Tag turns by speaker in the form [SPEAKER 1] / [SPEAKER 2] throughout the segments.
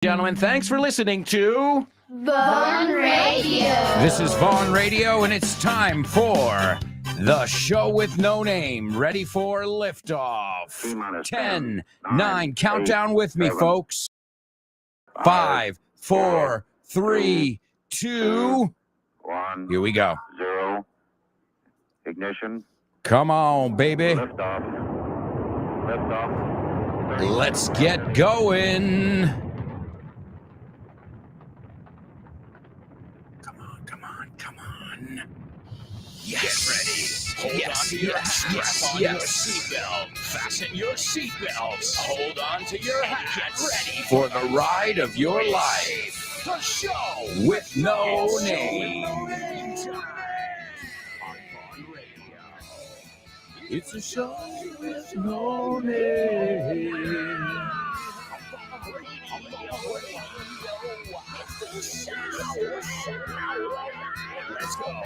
[SPEAKER 1] Gentlemen, thanks for listening to
[SPEAKER 2] Vaughn Radio.
[SPEAKER 1] This is Vaughn Radio, and it's time for the show with no name. Ready for liftoff. 10, 9, countdown with me, folks. 5, 4, 3, 2,
[SPEAKER 3] 1.
[SPEAKER 1] Here we go.
[SPEAKER 3] 0. Ignition.
[SPEAKER 1] Come on, baby.
[SPEAKER 3] Liftoff. Liftoff.
[SPEAKER 1] Let's get going. Come on. Yes.
[SPEAKER 4] Get ready. Hold on to your hat. Strap on your seatbelt. Fasten your seatbelts. Hold on to your hat. Get ready
[SPEAKER 1] For the ride of your life.
[SPEAKER 4] the show
[SPEAKER 1] With no name.
[SPEAKER 4] time on Vaughn Radio.
[SPEAKER 1] It's a show with no name.
[SPEAKER 4] Let's go.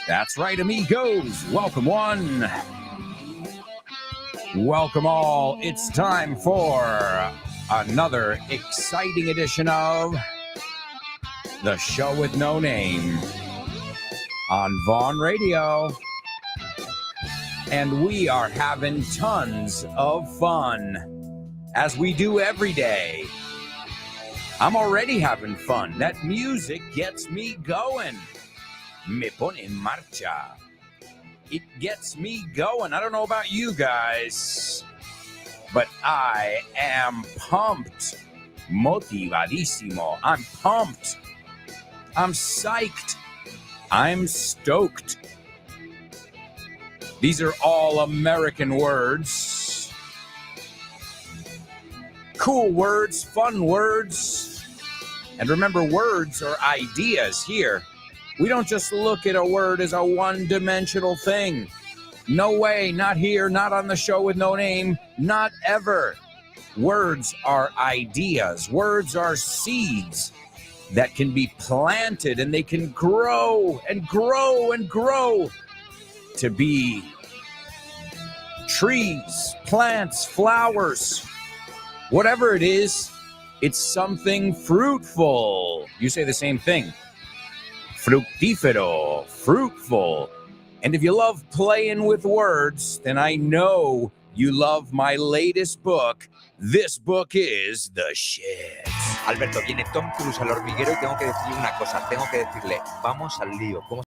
[SPEAKER 1] That's right, amigos. Welcome one. Welcome all. It's time for another exciting edition of the show with no name on Vaughn Radio. And we are having tons of fun, as we do every day. I'm already having fun. That music gets me going. Me pone en marcha. It gets me going. I don't know about you guys, but I am pumped. Motivadísimo. I'm pumped. I'm psyched. I'm stoked. These are all American words. Cool words, fun words. And remember, words are ideas here. We don't just look at a word as a one-dimensional thing. No way, not here, not on the show with no name, not ever. Words are ideas. Words are seeds that can be planted, and they can grow and grow and grow to be trees, plants, flowers. Whatever it is, it's something fruitful. You say the same thing. Fructífero, fruitful. And if you love playing with words, then I know you love my latest book. This book is The Shit.
[SPEAKER 5] Alberto, viene Tom Cruise al hormiguero y tengo que decirle una cosa. Tengo que decirle, vamos al lío. ¿Cómo?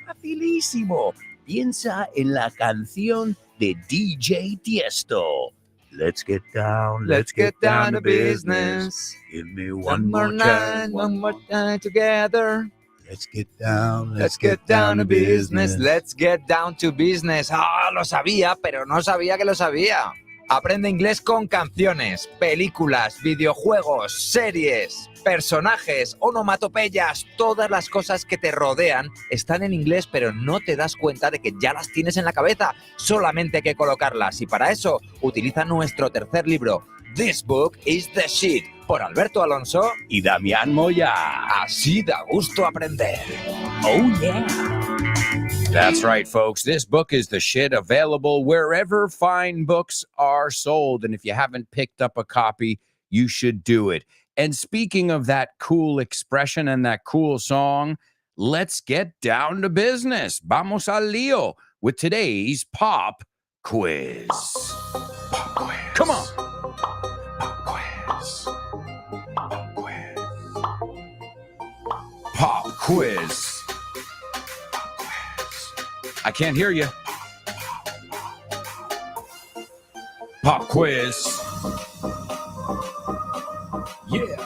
[SPEAKER 1] Facilísimo. Piensa en la canción de DJ Tiesto. Let's get down to business. Give me one more time
[SPEAKER 5] together.
[SPEAKER 1] Let's get down
[SPEAKER 5] to business. Let's get down to business. Ah, lo sabía, pero no sabía que lo sabía. Aprende inglés con canciones, películas, videojuegos, series, personajes, onomatopeyas. Todas las cosas que te rodean están en inglés, pero no te das cuenta de que ya las tienes en la cabeza. Solamente hay que colocarlas. Y para eso, utiliza nuestro tercer libro, This Book is the Shit, por Alberto Alonso
[SPEAKER 1] y Damián Moya.
[SPEAKER 5] Así da gusto aprender.
[SPEAKER 1] Oh, yeah. That's right, folks. This book is The Shit, available wherever fine books are sold. And if you haven't picked up a copy, you should do it. And speaking of that cool expression and that cool song, let's get down to business. Vamos al lío with today's pop quiz. Pop quiz. Come on. Pop quiz. Pop quiz. Pop quiz. I can't hear you. Pop quiz. Yeah.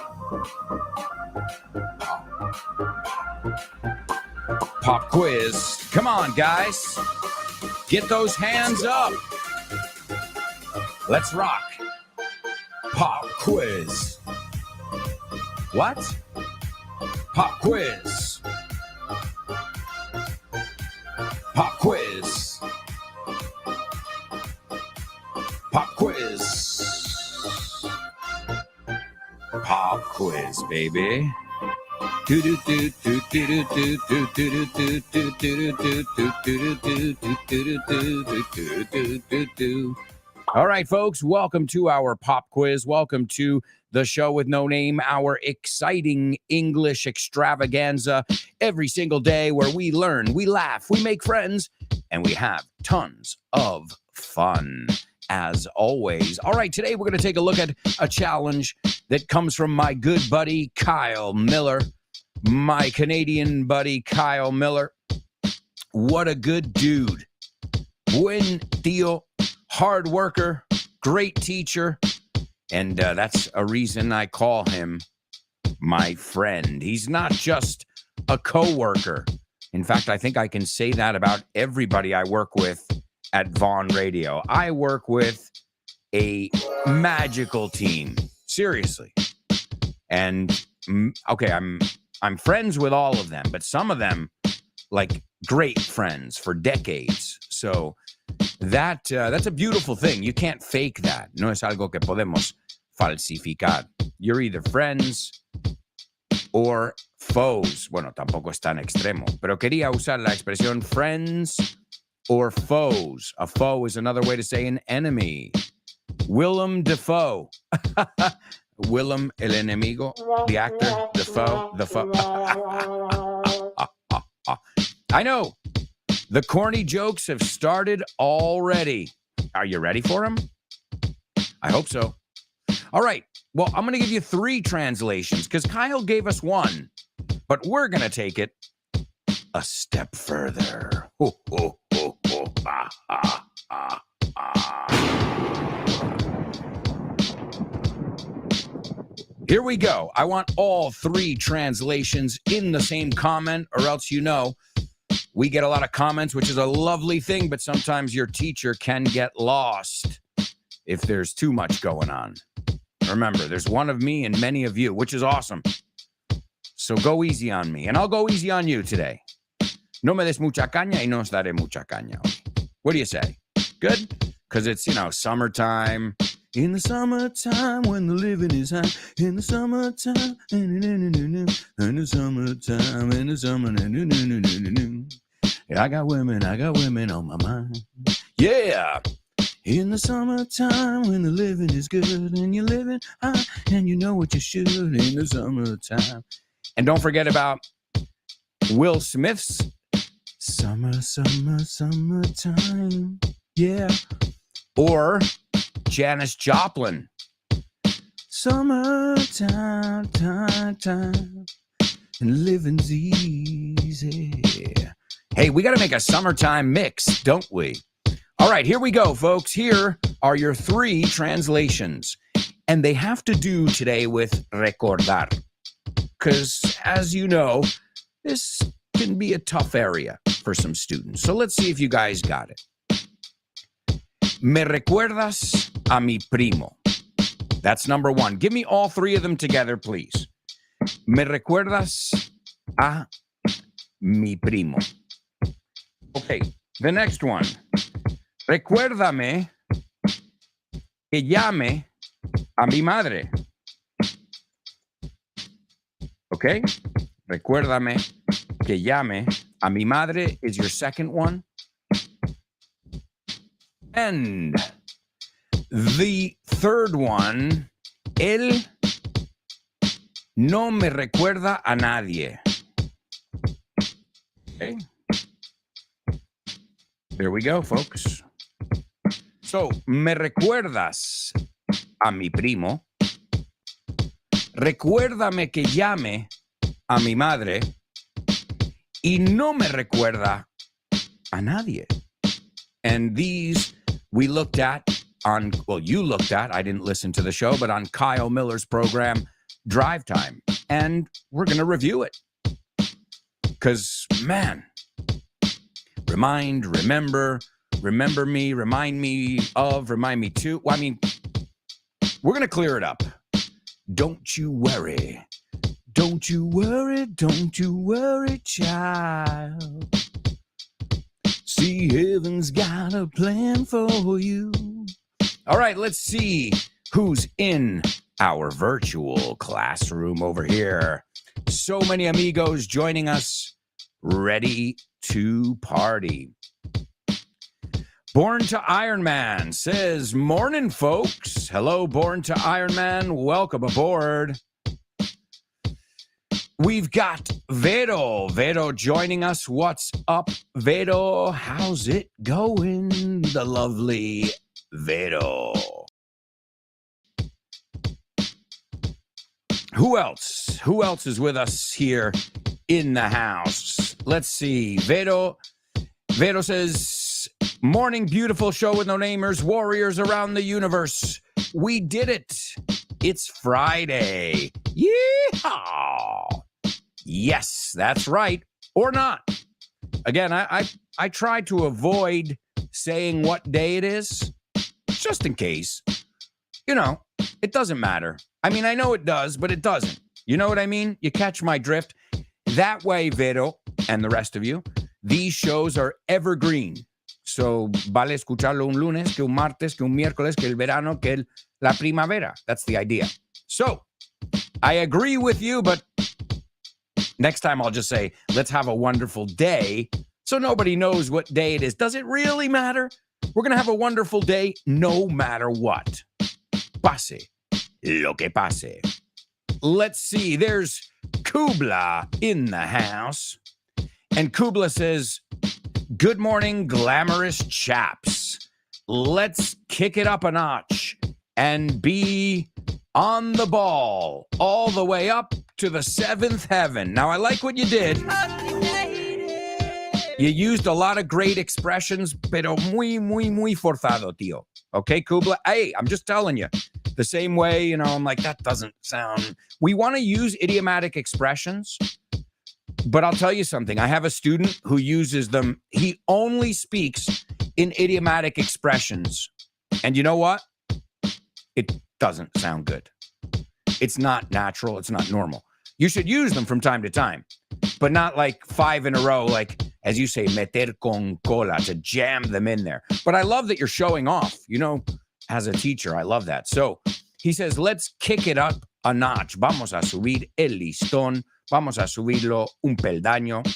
[SPEAKER 1] Pop quiz. Come on, guys. Get those hands up. Let's rock. Pop quiz. What? Pop quiz. Pop quiz. Pop quiz. Pop quiz, baby. All right, folks, welcome to our pop quiz. Welcome to the show with no name, our exciting English extravaganza every single day where we learn, we laugh, we make friends, and we have tons of fun, as always. All right, today we're going to take a look at a challenge that comes from my good buddy, Kyle Miller, my Canadian buddy, Kyle Miller. What a good dude. Buen tío. Hard worker, great teacher, and that's a reason I call him my friend. He's not just a co-worker. In fact, I think I can say that about everybody I work with at Vaughn Radio. I work with a magical team, seriously. And okay, I'm friends with all of them, but some of them like great friends for decades. So that's a beautiful thing. You can't fake that. No es algo que podemos falsificar. You're either friends or foes. Bueno, tampoco es tan extremo, pero quería usar la expresión friends or foes. A foe is another way to say an enemy. Willem Dafoe. Willem el enemigo, the actor, the foe. I know. The corny jokes have started already. Are you ready for them? I hope so. All right. Well, I'm going to give you 3 translations because Kyle gave us 1, but we're going to take it a step further. Ho, ho, ho, ho. Ah, ah, ah, ah. Here we go. I want all 3 translations in the same comment, or else we get a lot of comments, which is a lovely thing, but sometimes your teacher can get lost if there's too much going on. Remember, there's one of me and many of you, which is awesome. So go easy on me, and I'll go easy on you today. No me des mucha caña y no os daré mucha caña. What do you say? Good? Because it's, summertime. In the summertime when the living is high. In the summertime. In the summertime. In the summer. I got women on my mind. Yeah. In the summertime when the living is good and you're living high and you know what you should in the summertime. And don't forget about Will Smith's Summertime. Yeah. Or Janis Joplin. Summertime, time, and living's easy. Hey, we got to make a summertime mix, don't we? All right, here we go, folks. Here are your 3 translations. And they have to do today with recordar. Because, as you know, this can be a tough area for some students. So let's see if you guys got it. Me recuerdas a mi primo. That's number 1. Give me all 3 of them together, please. Me recuerdas a mi primo. Okay, the next one. Recuérdame que llame a mi madre. Okay? Recuérdame que llame a mi madre is your second one. And the third one, él no me recuerda a nadie. Okay. There we go, folks. So, me recuerdas a mi primo. Recuérdame que llame a mi madre. Y no me recuerda a nadie. And these we looked at on, well, you looked at, I didn't listen to the show, but on Kyle Miller's program, Drive Time. And we're going to review it. Because, man, remember, remember me, remind me of, remind me to. Well, I mean, we're going to clear it up. Don't you worry. Don't you worry, child. See, heaven's got a plan for you. All right, let's see who's in our virtual classroom over here. So many amigos joining us, ready to party. Born to Iron Man says, morning, folks. Hello, Born to Iron Man. Welcome aboard. We've got Vero. Vero joining us. What's up, Vero? How's it going? The lovely Vero. Who else? Who else is with us here in the house? Let's see. Vero says, morning, beautiful show with no namers, warriors around the universe. We did it. It's Friday. Yeehaw. Yes, that's right. Or not. Again, I try to avoid saying what day it is, just in case. You know, it doesn't matter. I mean, I know it does, but it doesn't. You know what I mean? You catch my drift. That way, Vero, and the rest of you, these shows are evergreen. So, vale escucharlo un lunes, que un martes, que un miércoles, que el verano, que la primavera. That's the idea. So, I agree with you, but next time I'll just say, let's have a wonderful day so nobody knows what day it is. Does it really matter? We're going to have a wonderful day no matter what. Pase lo que pase. Let's see. There's Kubla in the house. And Kubla says, good morning, glamorous chaps. Let's kick it up a notch and be on the ball all the way up to the seventh heaven. Now, I like what you did. You used a lot of great expressions, pero muy forzado, tío. Okay, Kubla? Hey, I'm just telling you. The same way, you know, I'm like, that doesn't sound... We want to use idiomatic expressions, but I'll tell you something. I have a student who uses them. He only speaks in idiomatic expressions. And you know what? It doesn't sound good. It's not natural. It's not normal. You should use them from time to time, but not like 5 in a row, like, as you say, meter con cola, to jam them in there. But I love that you're showing off, you know, as a teacher. I love that. So he says, let's kick it up a notch. Vamos a subir el listón. Vamos a subirlo un peldaño.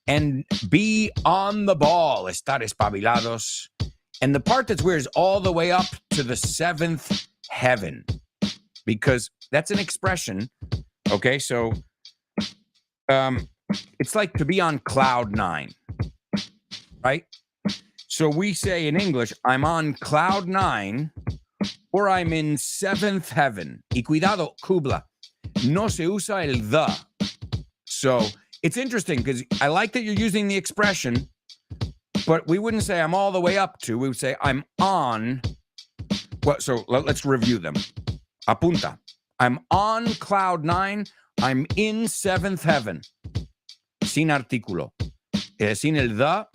[SPEAKER 1] And be on the ball. Estar espabilados. And the part that's weird is all the way up to the seventh heaven. Because that's an expression. Okay, so it's like to be on cloud 9, right? So we say in English, I'm on cloud 9, or I'm in seventh heaven. Y cuidado, Kubla, no se usa el the. So it's interesting because I like that you're using the expression, but we wouldn't say I'm all the way up to. We would say I'm on. Well, so let's review them. Apunta. I'm on cloud 9. I'm in seventh heaven. Sin artículo. Sin el the.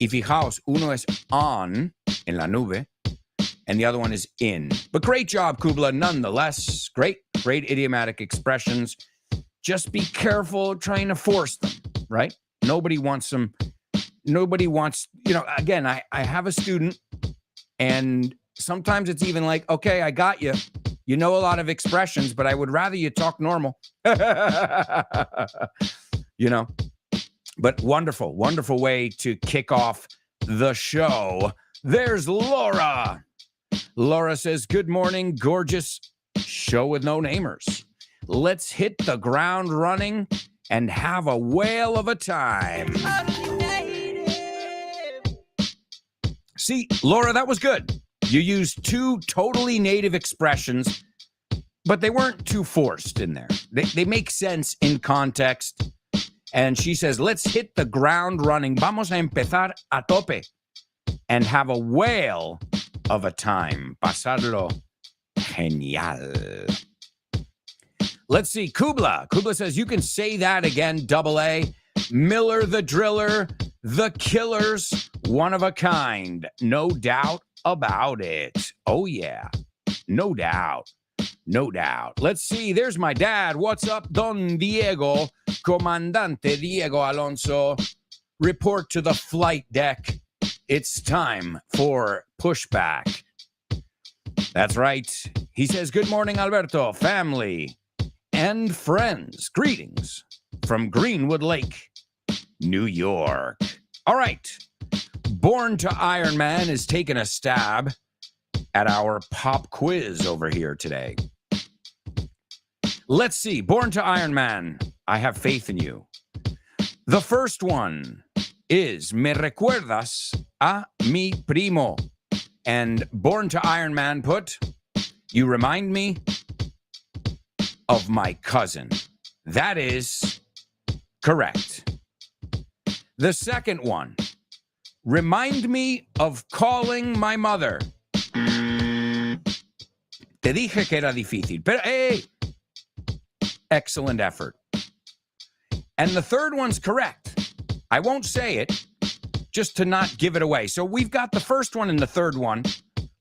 [SPEAKER 1] Y fijaos, uno es on, en la nube, and the other one is in. But great job, Kubla, nonetheless. Great idiomatic expressions. Just be careful trying to force them, right? Nobody wants, you know, again, I have a student, and sometimes it's even like, okay, I got you. You know a lot of expressions, but I would rather you talk normal. You know? But wonderful way to kick off the show. There's Laura. Laura says, good morning, gorgeous show with no namers. Let's hit the ground running and have a whale of a time. See, Laura, that was good. You used 2 totally native expressions, but they weren't too forced in there. They make sense in context. And she says, let's hit the ground running. Vamos a empezar a tope and have a whale of a time. Pasarlo genial. Let's see. Kubla. Kubla says, you can say that again, double A. Miller the Driller, the Killers. One of a kind. No doubt about it. Oh, yeah. No doubt. No doubt. Let's see. There's my dad. What's up, Don Diego? Comandante Diego Alonso. Report to the flight deck. It's time for pushback. That's right. He says, good morning, Alberto, family, and friends. Greetings from Greenwood Lake, New York. All right. Born to Iron Man is taking a stab at our pop quiz over here today. Let's see. Born to Iron Man, I have faith in you. The first one is Me recuerdas a mi primo. And Born to Iron Man put, you remind me of my cousin. That is correct. The second one, remind me of calling my mother. Te dije que era difícil, pero hey, excellent effort. And the third one's correct. I won't say it, just to not give it away. So we've got the first one and the third one.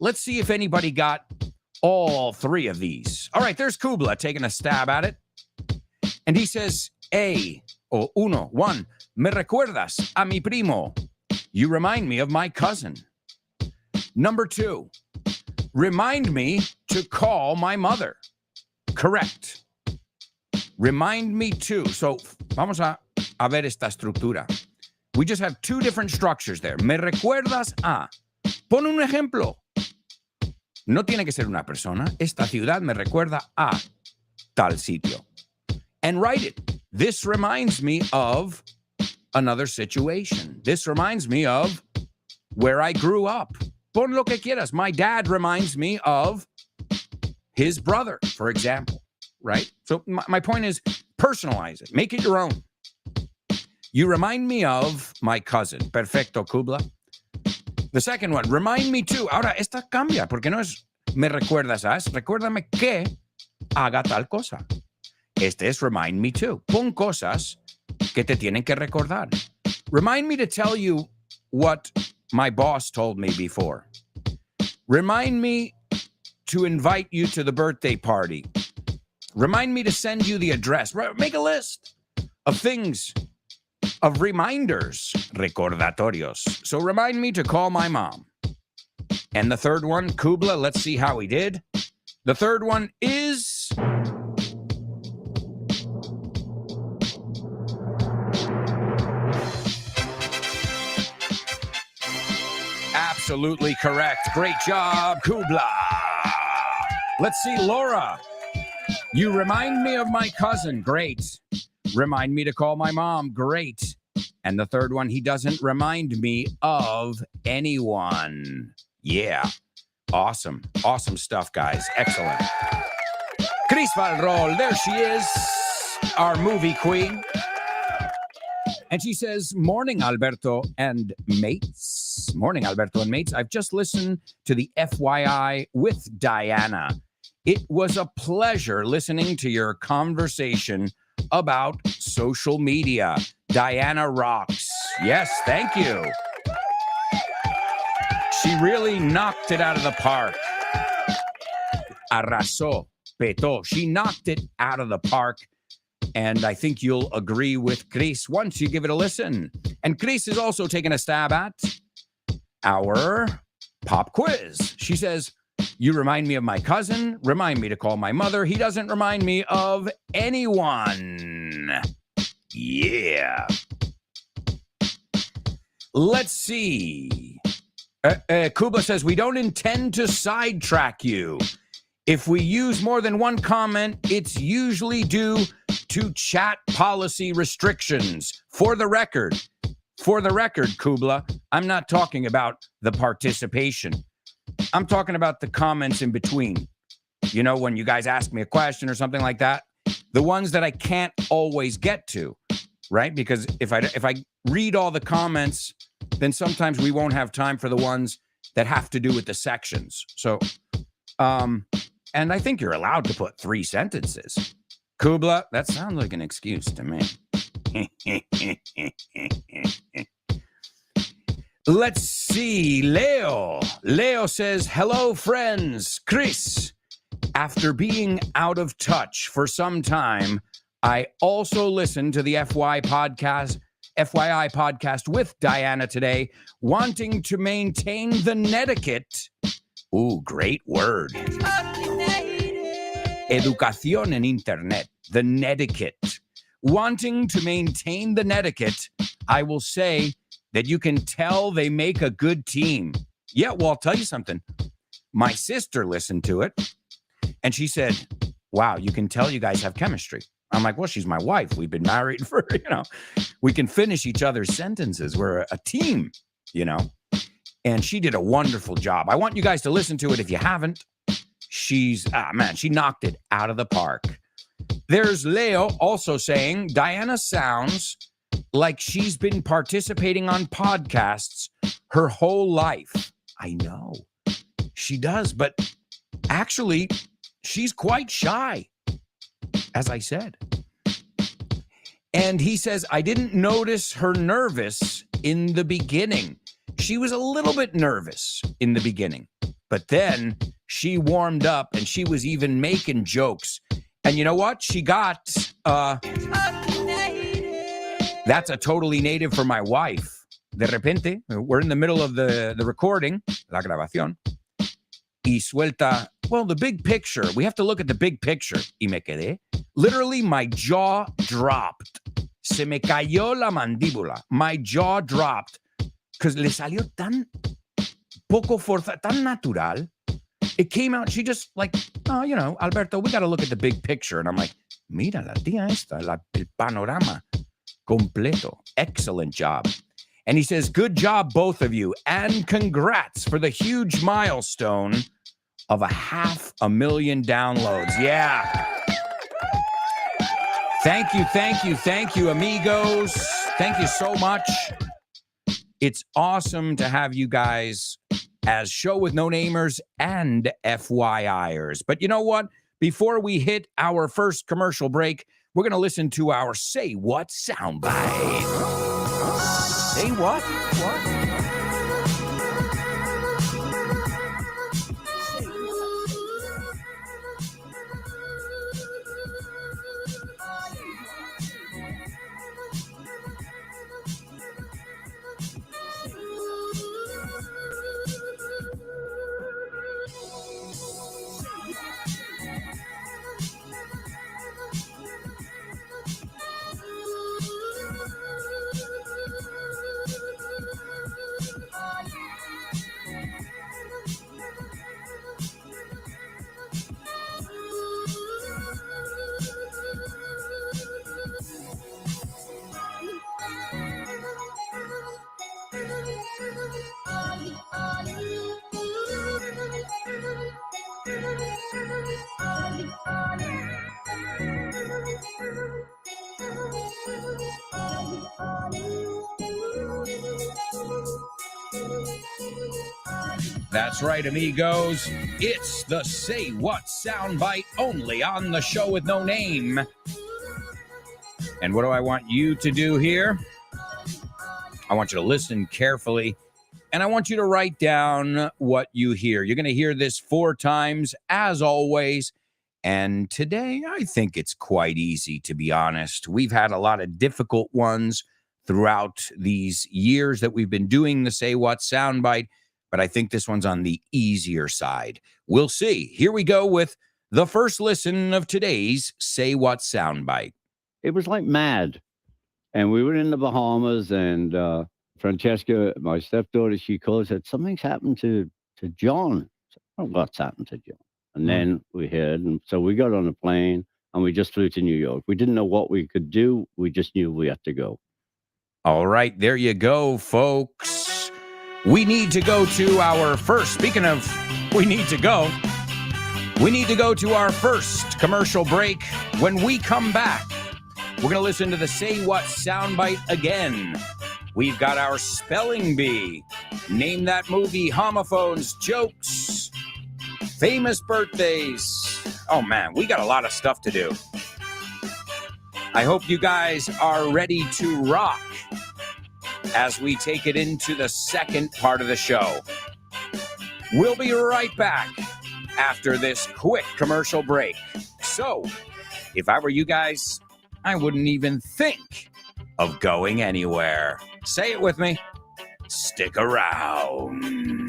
[SPEAKER 1] Let's see if anybody got all three of these. All right, there's Kubla taking a stab at it. And he says, one, me recuerdas a mi primo. You remind me of my cousin. Number two, remind me to call my mother. Correct. Remind me to. So vamos a ver esta estructura. We just have two different structures there. Me recuerdas a. Pon un ejemplo. No tiene que ser una persona. Esta ciudad me recuerda a tal sitio. And write it. This reminds me of another situation. This reminds me of where I grew up. Pon lo que quieras. My dad reminds me of his brother, for example. Right? So my point is, personalize it. Make it your own. You remind me of my cousin. Perfecto, Kubla. The second one, remind me to. Ahora, esta cambia, porque no es me recuerdas a, es recuérdame que haga tal cosa. Este es remind me to. Pon cosas que te tienen que recordar. Remind me to tell you what my boss told me before. Remind me to invite you to the birthday party. Remind me to send you the address. Make a list of things, of reminders, recordatorios. So remind me to call my mom. And the third one, Kubla, let's see how he did. The third one is... absolutely correct. Great job, Kubla. Let's see, Laura. You remind me of my cousin. Great. Remind me to call my mom. Great. And the third one, he doesn't remind me of anyone. Yeah. Awesome. Awesome stuff, guys. Excellent. Cris Valrol, there she is, our movie queen. And she says, morning, Alberto and mates. Morning, Alberto and mates. I've just listened to the FYI with Diana. It was a pleasure listening to your conversation about social media. Diana rocks. Yes, thank you. She really knocked it out of the park. Arrasó, petó. She knocked it out of the park. And I think you'll agree with Cris once you give it a listen. And Cris is also taking a stab at our pop quiz. She says, you remind me of my cousin. Remind me to call my mother. He doesn't remind me of anyone. Yeah. Let's see. Kubla says, we don't intend to sidetrack you. If we use more than one comment, it's usually due to chat policy restrictions. For the record, Kubla, I'm not talking about the participation. I'm talking about the comments in between. You know, when you guys ask me a question or something like that, the ones that I can't always get to, right? Because if I read all the comments, then sometimes we won't have time for the ones that have to do with the sections. So, and I think you're allowed to put 3 sentences. Kubla, that sounds like an excuse to me. Let's see. Leo says, hello, friends. Chris, after being out of touch for some time, I also listened to the FYI podcast with Diana today, wanting to maintain the netiquette. Ooh, great word. Educación en Internet, the netiquette. Wanting to maintain the netiquette, I will say that you can tell they make a good team. Yeah, well, I'll tell you something. My sister listened to it, and she said, wow, you can tell you guys have chemistry. I'm like, well, she's my wife. We've been married for, we can finish each other's sentences. We're a team, And she did a wonderful job. I want you guys to listen to it if you haven't. She knocked it out of the park. There's Leo also saying, Diana sounds like she's been participating on podcasts her whole life. I know she does, but actually she's quite shy, as I said. And he says, I didn't notice her nervous in the beginning. She was a little bit nervous in the beginning, but then she warmed up and she was even making jokes. And you know what? She got, that's a totally native for my wife. De repente, we're in the middle of the recording, la grabación, y suelta, well, the big picture. We have to look at the big picture. Y me quedé. Literally, my jaw dropped. Se me cayó la mandíbula. My jaw dropped. Because le salió tan poco fuerza, tan natural. It came out, she just like, Alberto, we got to look at the big picture. And I'm like, mira la tía esta, el panorama completo. Excellent job. And he says, good job, both of you. And congrats for the huge milestone of 500,000 downloads. Yeah. Thank you, amigos. Thank you so much. It's awesome to have you guys as Show with No Namers and FYIers. But you know what? Before we hit our first commercial break, we're going to listen to our Say What soundbite. Say what? What? That's right, amigos. It's the Say What soundbite only on the Show with No Name. And what do I want you to do here? I want you to listen carefully, and I want you to write down what you hear. You're going to hear this 4 times, as always. And today, I think it's quite easy, to be honest. We've had a lot of difficult ones throughout these years that we've been doing the Say What soundbite, but I think this one's on the easier side. We'll see. Here we go with the first listen of today's Say What soundbite.
[SPEAKER 6] It was like mad. And we were in the Bahamas, and Francesca, my stepdaughter, she called and said, something's happened to John. I said, oh, what's happened to John? And then we heard, and so we got on a plane, and we just flew to New York. We didn't know what we could do. We just knew we had to go.
[SPEAKER 1] All right, there you go, folks. We need to go to our first, speaking of we need to go to our first commercial break. When we come back, we're going to listen to the Say What soundbite again. We've got our spelling bee. Name that movie, homophones, jokes, famous birthdays. Oh, man, we got a lot of stuff to do. I hope you guys are ready to rock. as we take it into the second part of the show. We'll be right back after this quick commercial break. So, if I were you guys, I wouldn't even think of going anywhere. Say it with me. Stick around.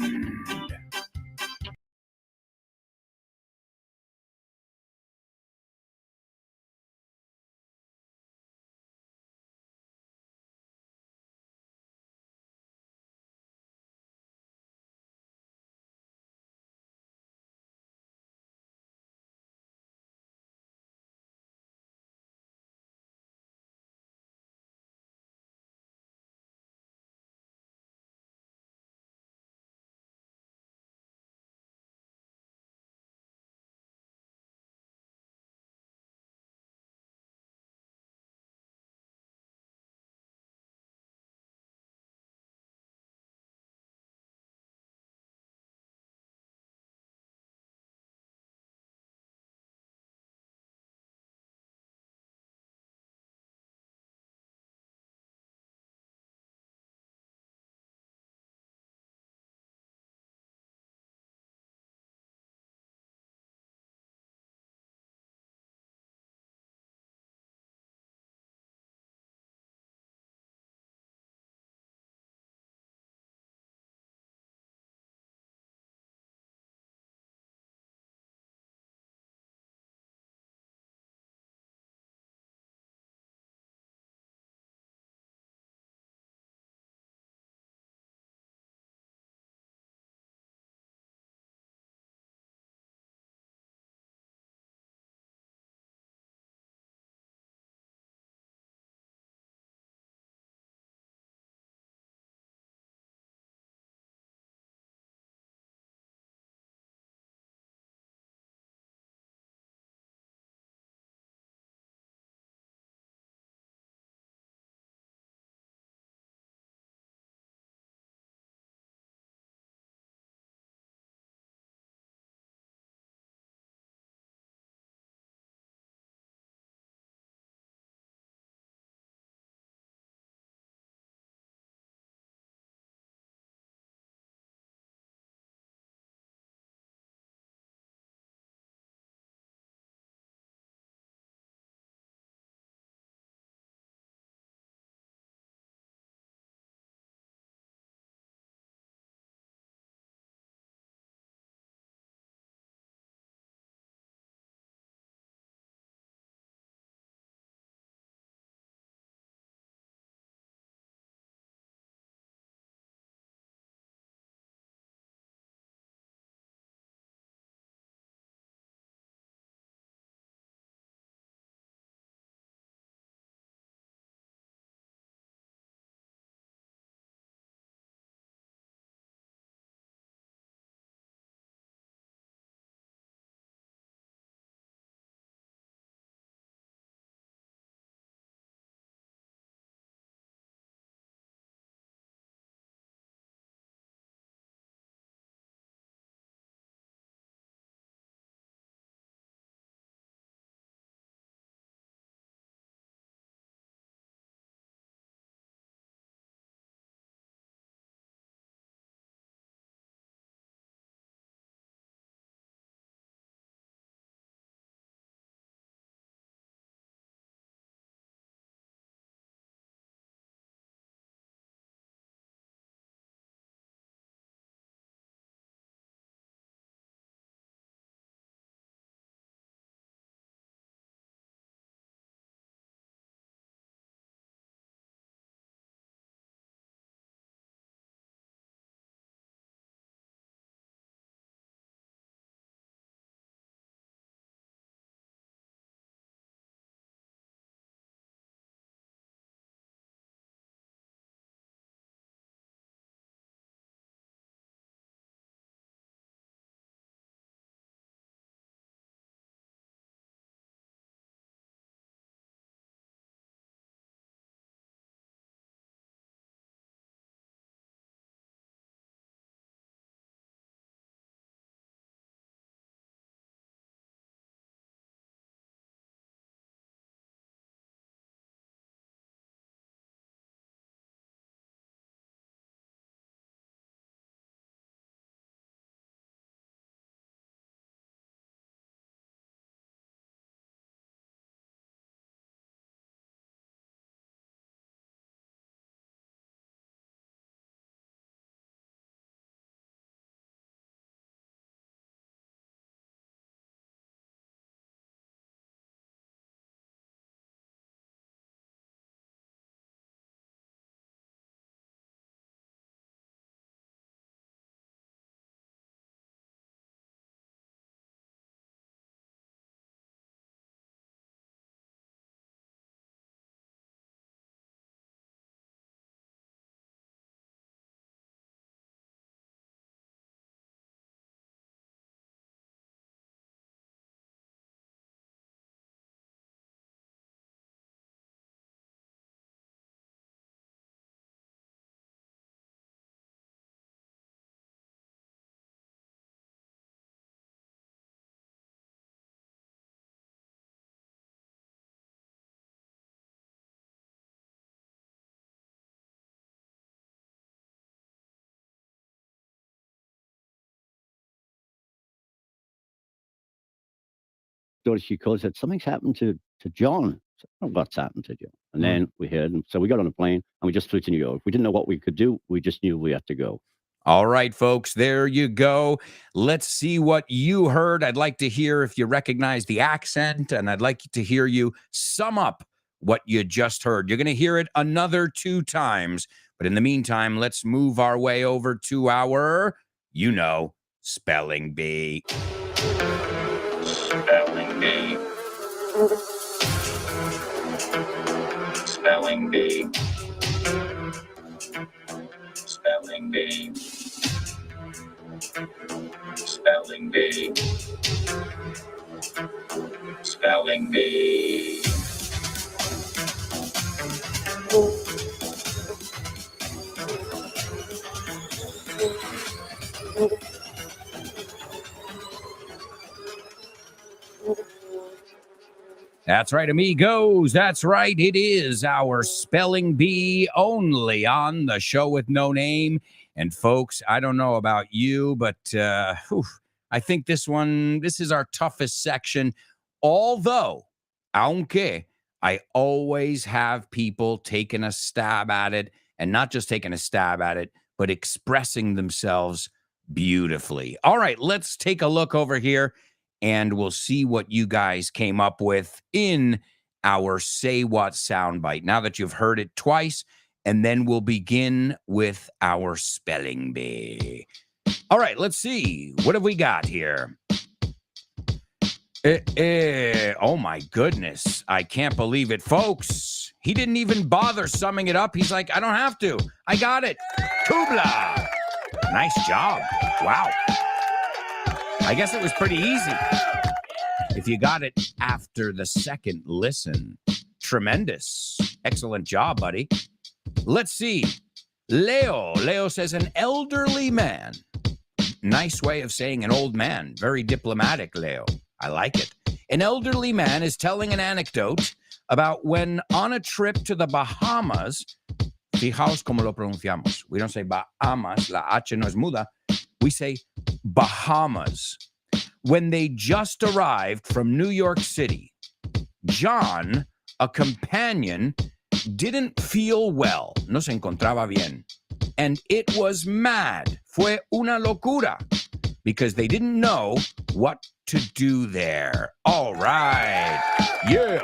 [SPEAKER 6] stepdaughter, she calls, said, something's happened to John. I said, oh, what's happened to John? And then we heard him. So we got on a plane and we just flew to New York. We didn't know what we could do. We just knew we had to go.
[SPEAKER 1] All right, folks, there you go. Let's see what you heard. I'd like to hear if you recognize the accent, and I'd like to hear you sum up what you just heard. You're going to hear it another 2 times. But in the meantime, let's move our way over to our, spelling bee.
[SPEAKER 4] Spelling bee. Spelling bee. Spelling bee. Spelling bee. Spelling bee.
[SPEAKER 1] That's right, amigos. That's right. It is our spelling bee only on the show with no name. And folks, I don't know about you, but I think this is our toughest section. Although, aunque, I always have people taking a stab at it, and not just taking a stab at it, but expressing themselves beautifully. All right, let's take a look over here, and we'll see what you guys came up with in our Say What soundbite. Now that you've heard it twice, and then we'll begin with our spelling bee. All right, let's see. What have we got here? Oh, my goodness. I can't believe it. Folks, he didn't even bother summing it up. He's like, I don't have to. I got it. Kubla. Nice job. Wow. I guess it was pretty easy. If you got it after the second listen, tremendous. Excellent job, buddy. Let's see. Leo says an elderly man. Nice way of saying an old man. Very diplomatic, Leo. I like it. An elderly man is telling an anecdote about when on a trip to the Bahamas. Fijaos como lo pronunciamos. We don't say Bahamas. La H no es muda. We say Bahamas. When they just arrived from New York City, John, a companion, didn't feel well. No se encontraba bien. And it was mad. Fue una locura. Because they didn't know what to do there. All right. Yeah.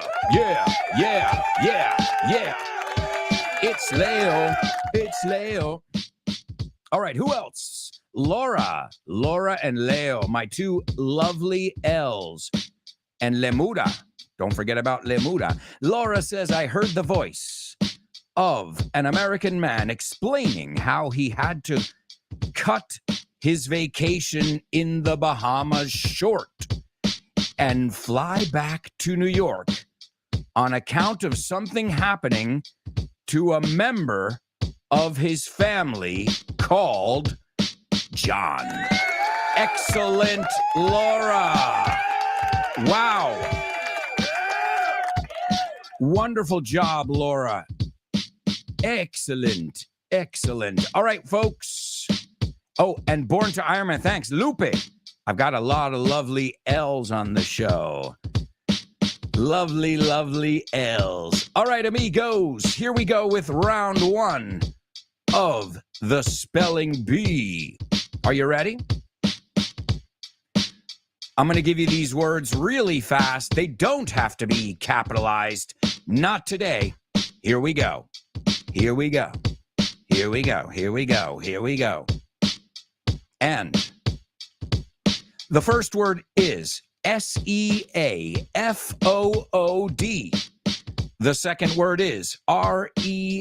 [SPEAKER 1] It's Leo. All right, who else? Laura and Leo, my 2 lovely L's. And Lemura. Don't forget about Lemura. Laura says, I heard the voice of an American man explaining how he had to cut his vacation in the Bahamas short and fly back to New York on account of something happening to a member of his family called John. Excellent, Laura. Wow. Wonderful job, Laura. Excellent. All right, folks. Oh, and Born to Iron Man. Thanks, Lupe. I've got a lot of lovely L's on the show. Lovely L's. All right, amigos. Here we go with round 1 of the spelling bee. Are you ready? I'm going to give you these words really fast. They don't have to be capitalized. Not today. Here we go. And the first word is SEAFOOD. The second word is REINDEER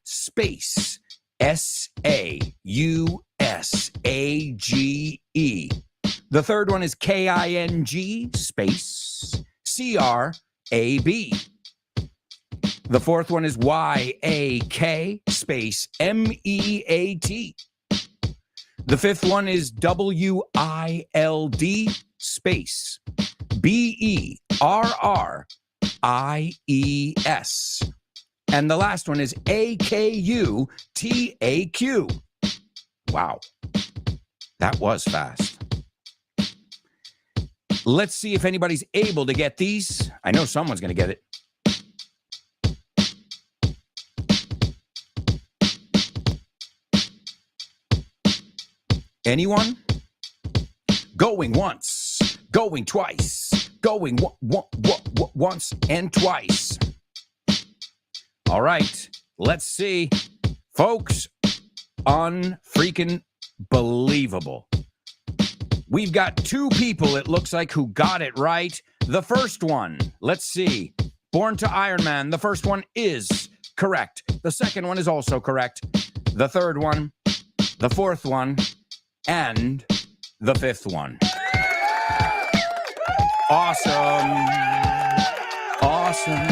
[SPEAKER 1] space SAUSAGE. The third one is KING space CRAB. The fourth one is YAK space MEAT. The fifth one is WILD space BERRIES. And the last one is AKUTAQ. Wow. That was fast. Let's see if anybody's able to get these. I know someone's going to get it. Anyone? Going once, going twice, going once and twice. All right, let's see. Folks, unfreaking believable. We've got two people, it looks like, who got it right. The first one, let's see. Born to Iron Man, the first one is correct. The second one is also correct. The third one, the fourth one, and the fifth one. Awesome. Awesome.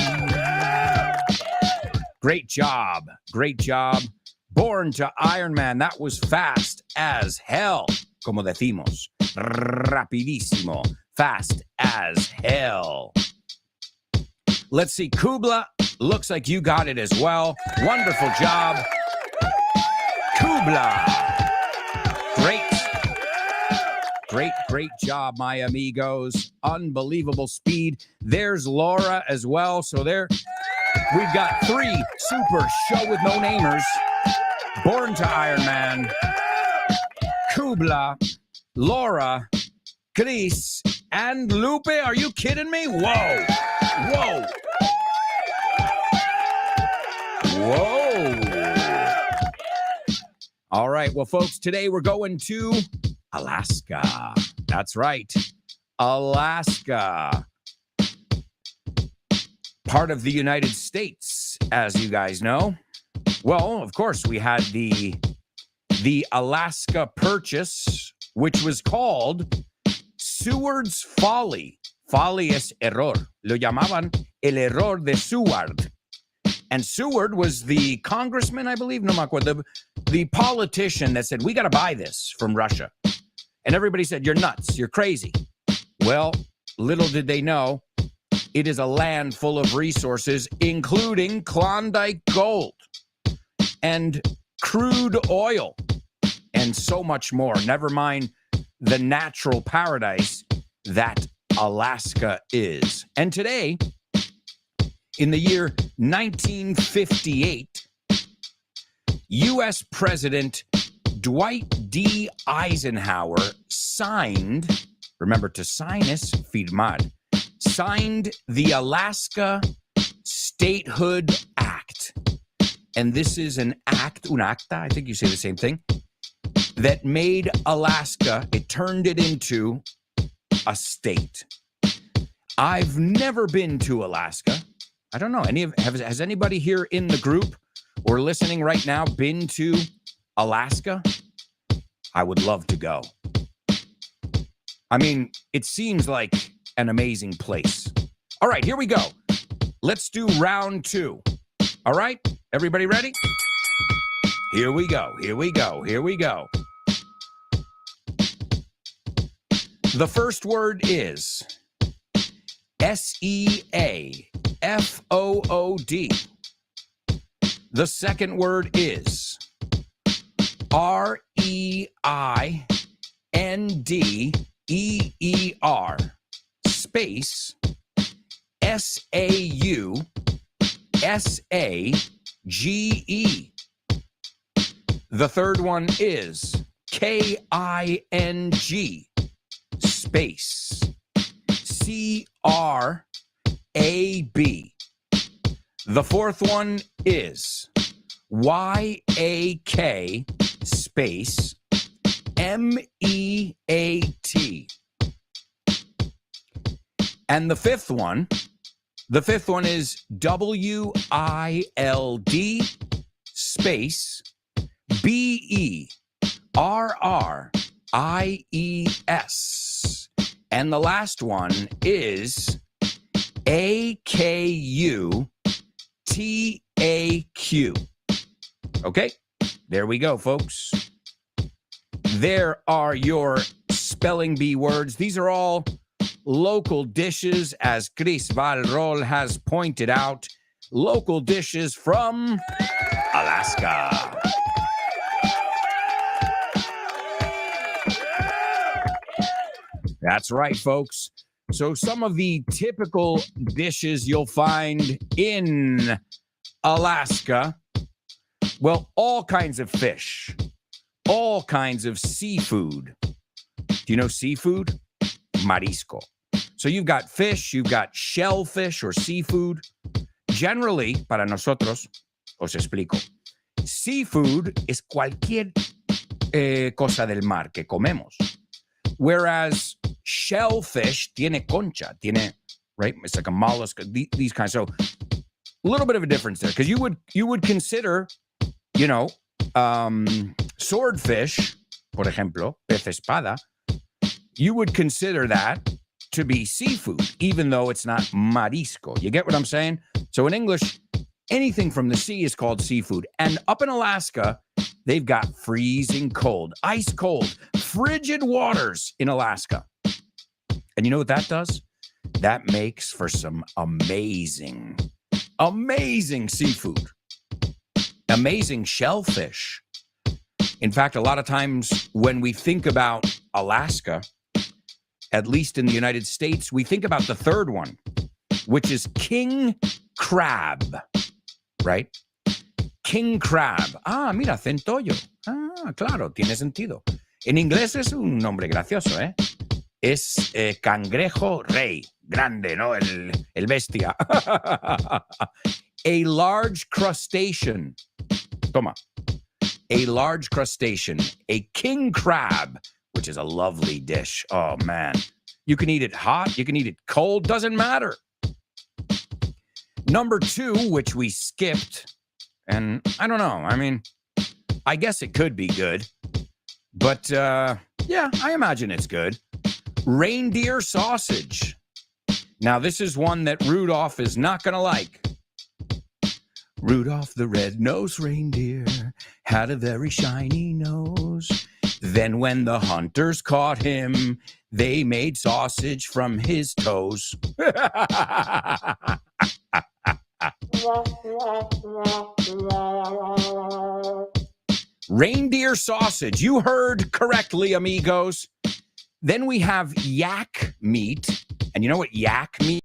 [SPEAKER 1] Great job. Great job. Born to Iron Man. That was fast as hell. Como decimos. Rapidísimo. Fast as hell. Let's see. Kubla, looks like you got it as well. Wonderful job. Kubla. Great job, my amigos. Unbelievable speed. There's Laura as well. So there, we've got three super show with no namers. Born to Iron Man, Kubla, Laura, Chris, and Lupe. Are you kidding me? Whoa. Whoa. Whoa. All right. Well, folks, today we're going to Alaska. That's right. Alaska. Part of the United States, as you guys know. Well, of course, we had the Alaska Purchase, which was called Seward's Folly. Folly es error. Lo llamaban el error de Seward. And Seward was the congressman, I believe, no me acuerdo, the politician that said, we got to buy this from Russia. And everybody said, you're nuts, you're crazy. Well, little did they know, it is a land full of resources, including Klondike gold and crude oil and so much more. Never mind the natural paradise that Alaska is. And today, in the year 1958, U.S. President Dwight D. Eisenhower signed, remember to sign is firmar, signed the Alaska Statehood Act. And this is an act, un acta, I think you say the same thing, that made Alaska, it turned it into a state. I've never been to Alaska. I don't know, has anybody here in the group or listening right now been to Alaska? I would love to go. I mean, it seems like an amazing place. All right, here we go. Let's do round two. All right, everybody ready? Here we go, here we go, here we go. The first word is S-E-A-F-O-O-D. The second word is R-E-I-N-D-E-E-R space S-A-U-S-A-G-E. The third one is K-I-N-G space C-R-A-B. The fourth one is Y-A-K space M-E-A-T. And the fifth one is W-I-L-D space B-E-R-R-I-E-S. And the last one is A-K-U-T-A-Q. Okay, there we go, folks. There are your spelling bee words. These are all local dishes, as Chris Valrol has pointed out. Local dishes from Alaska. That's right, folks. So some of the typical dishes you'll find in Alaska, well, all kinds of fish, all kinds of seafood. Do you know seafood? Marisco. So you've got fish, you've got shellfish or seafood. Generally, para nosotros, os explico, seafood es cualquier cosa del mar que comemos. Whereas shellfish tiene concha, right? It's like a mollusk, these kinds. So a little bit of a difference there, because you would consider, swordfish, por ejemplo, pez espada, you would consider that to be seafood, even though it's not marisco. You get what I'm saying? So in English, anything from the sea is called seafood. And up in Alaska, they've got freezing cold, ice cold, frigid waters in Alaska. And you know what that does? That makes for some amazing seafood, amazing shellfish. In fact, a lot of times when we think about Alaska, at least in the United States, we think about the third one, which is king crab, right? King crab. Ah, mira, centollo. Ah, claro, tiene sentido. En inglés es un nombre gracioso, ¿eh? Es cangrejo rey, grande, ¿no? El bestia. A large crustacean. Toma. A large crustacean, a king crab, which is a lovely dish. Oh, man. You can eat it hot. You can eat it cold. Doesn't matter. Number 2, which we skipped, and I don't know. I mean, I guess it could be good. But, yeah, I imagine it's good. Reindeer sausage. Now, this is one that Rudolph is not going to like. Rudolph the red-nosed reindeer had a very shiny nose. Then when the hunters caught him, they made sausage from his toes. Reindeer sausage. You heard correctly, amigos. Then we have yak meat. And you know what yak meat